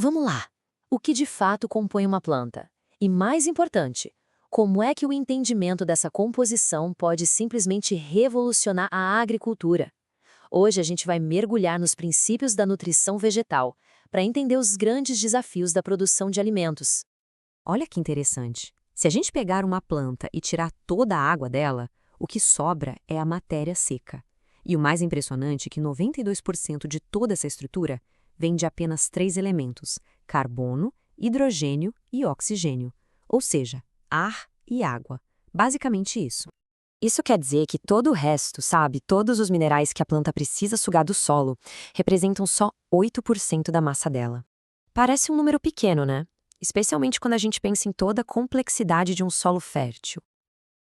Vamos lá! O que de fato compõe uma planta? E mais importante, como é que o entendimento dessa composição pode simplesmente revolucionar a agricultura? Hoje a gente vai mergulhar nos princípios da nutrição vegetal para entender os grandes desafios da produção de alimentos. Olha que interessante. Se a gente pegar uma planta e tirar toda a água dela, o que sobra é a matéria seca. E o mais impressionante é que 92% de toda essa estrutura vem de apenas 3 elementos: carbono, hidrogênio e oxigênio. Ou seja, ar e água. Basicamente isso. Isso quer dizer que todo o resto, sabe, todos os minerais que a planta precisa sugar do solo, representam só 8% da massa dela. Parece um número pequeno, né? Especialmente quando a gente pensa em toda a complexidade de um solo fértil.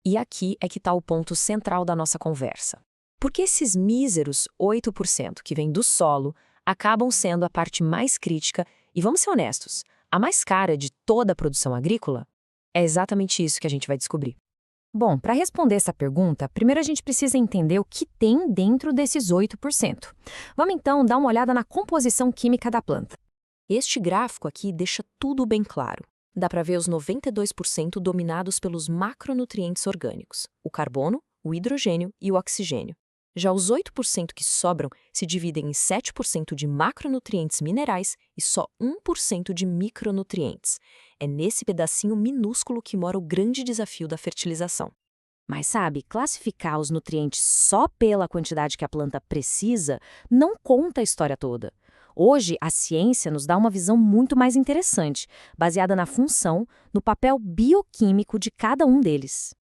E aqui é que está o ponto central da nossa conversa. Porque esses míseros 8% que vêm do solo acabam sendo a parte mais crítica e, vamos ser honestos, a mais cara de toda a produção agrícola? É exatamente isso que a gente vai descobrir. Bom, para responder essa pergunta, primeiro a gente precisa entender o que tem dentro desses 8%. Vamos então dar uma olhada na composição química da planta. Este gráfico aqui deixa tudo bem claro. Dá para ver os 92% dominados pelos macronutrientes orgânicos, o carbono, o hidrogênio e o oxigênio. Já os 8% que sobram se dividem em 7% de macronutrientes minerais e só 1% de micronutrientes. É nesse pedacinho minúsculo que mora o grande desafio da fertilização. Mas sabe, classificar os nutrientes só pela quantidade que a planta precisa não conta a história toda. Hoje, a ciência nos dá uma visão muito mais interessante, baseada na função, no papel bioquímico de cada um deles.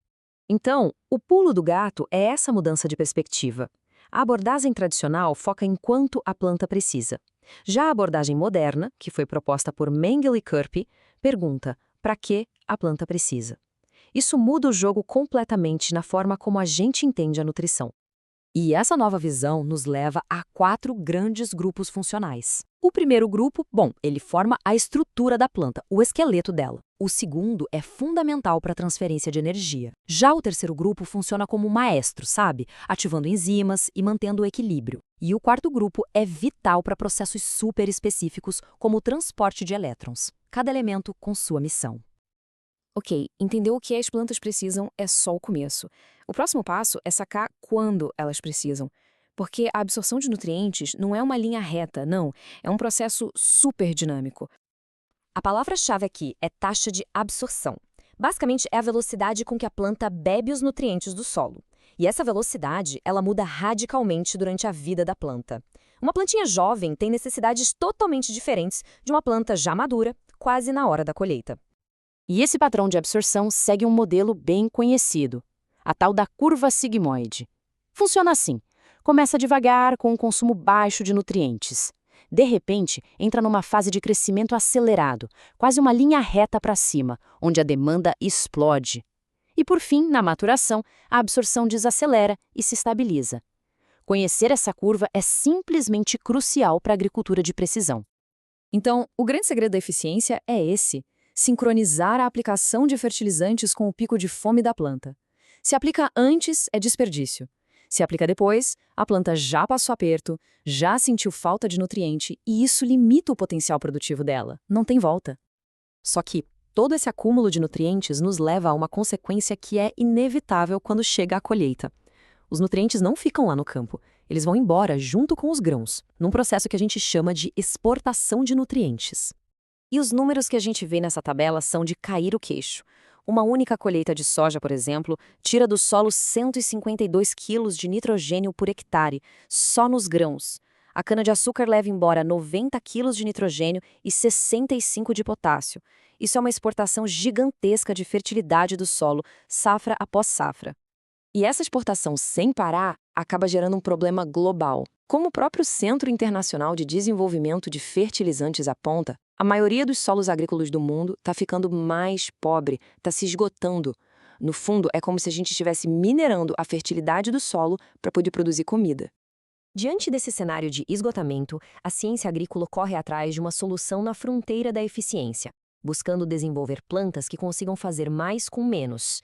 Então, o pulo do gato é essa mudança de perspectiva. A abordagem tradicional foca em quanto a planta precisa. Já a abordagem moderna, que foi proposta por Mengele e Kirby, pergunta para que a planta precisa. Isso muda o jogo completamente na forma como a gente entende a nutrição. E essa nova visão nos leva a 4 grandes grupos funcionais. O primeiro grupo, ele forma a estrutura da planta, o esqueleto dela. O segundo é fundamental para a transferência de energia. Já o terceiro grupo funciona como um maestro, sabe? Ativando enzimas e mantendo o equilíbrio. E o quarto grupo é vital para processos super específicos, como o transporte de elétrons. Cada elemento com sua missão. Ok, entender o que as plantas precisam é só o começo. O próximo passo é sacar quando elas precisam. Porque a absorção de nutrientes não é uma linha reta, não. É um processo super dinâmico. A palavra-chave aqui é taxa de absorção. Basicamente, é a velocidade com que a planta bebe os nutrientes do solo. E essa velocidade, ela muda radicalmente durante a vida da planta. Uma plantinha jovem tem necessidades totalmente diferentes de uma planta já madura, quase na hora da colheita. E esse padrão de absorção segue um modelo bem conhecido, a tal da curva sigmoide. Funciona assim: começa devagar, com um consumo baixo de nutrientes. De repente, entra numa fase de crescimento acelerado, quase uma linha reta para cima, onde a demanda explode. E por fim, na maturação, a absorção desacelera e se estabiliza. Conhecer essa curva é simplesmente crucial para a agricultura de precisão. Então, o grande segredo da eficiência é esse: sincronizar a aplicação de fertilizantes com o pico de fome da planta. Se aplica antes, é desperdício. Se aplica depois, a planta já passou aperto, já sentiu falta de nutriente e isso limita o potencial produtivo dela. Não tem volta. Só que todo esse acúmulo de nutrientes nos leva a uma consequência que é inevitável quando chega a colheita. Os nutrientes não ficam lá no campo, eles vão embora junto com os grãos, num processo que a gente chama de exportação de nutrientes. E os números que a gente vê nessa tabela são de cair o queixo. Uma única colheita de soja, por exemplo, tira do solo 152 quilos de nitrogênio por hectare, só nos grãos. A cana-de-açúcar leva embora 90 quilos de nitrogênio e 65 de potássio. Isso é uma exportação gigantesca de fertilidade do solo, safra após safra. E essa exportação sem parar acaba gerando um problema global. Como o próprio Centro Internacional de Desenvolvimento de Fertilizantes aponta, a maioria dos solos agrícolas do mundo está ficando mais pobre, está se esgotando. No fundo, é como se a gente estivesse minerando a fertilidade do solo para poder produzir comida. Diante desse cenário de esgotamento, a ciência agrícola corre atrás de uma solução na fronteira da eficiência, buscando desenvolver plantas que consigam fazer mais com menos.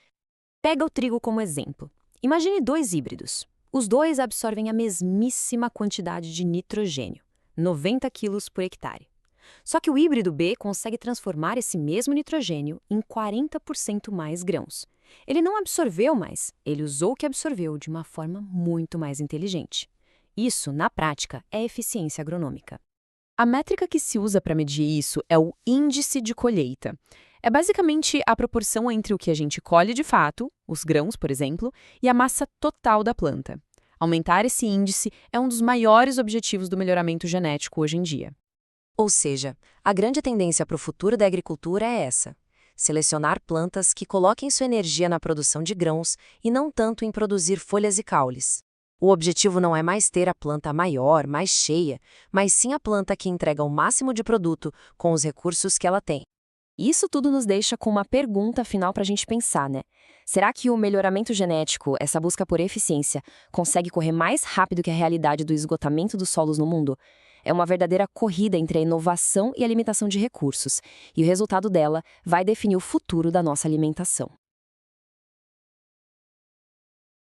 Pega o trigo como exemplo. Imagine 2 híbridos. Os 2 absorvem a mesmíssima quantidade de nitrogênio, 90 quilos por hectare. Só que o híbrido B consegue transformar esse mesmo nitrogênio em 40% mais grãos. Ele não absorveu mais, ele usou o que absorveu de uma forma muito mais inteligente. Isso, na prática, é eficiência agronômica. A métrica que se usa para medir isso é o índice de colheita. É basicamente a proporção entre o que a gente colhe de fato, os grãos, por exemplo, e a massa total da planta. Aumentar esse índice é um dos maiores objetivos do melhoramento genético hoje em dia. Ou seja, a grande tendência para o futuro da agricultura é essa: selecionar plantas que coloquem sua energia na produção de grãos e não tanto em produzir folhas e caules. O objetivo não é mais ter a planta maior, mais cheia, mas sim a planta que entrega o máximo de produto com os recursos que ela tem. Isso tudo nos deixa com uma pergunta final para a gente pensar, né? Será que o melhoramento genético, essa busca por eficiência, consegue correr mais rápido que a realidade do esgotamento dos solos no mundo? É uma verdadeira corrida entre a inovação e a limitação de recursos, e o resultado dela vai definir o futuro da nossa alimentação.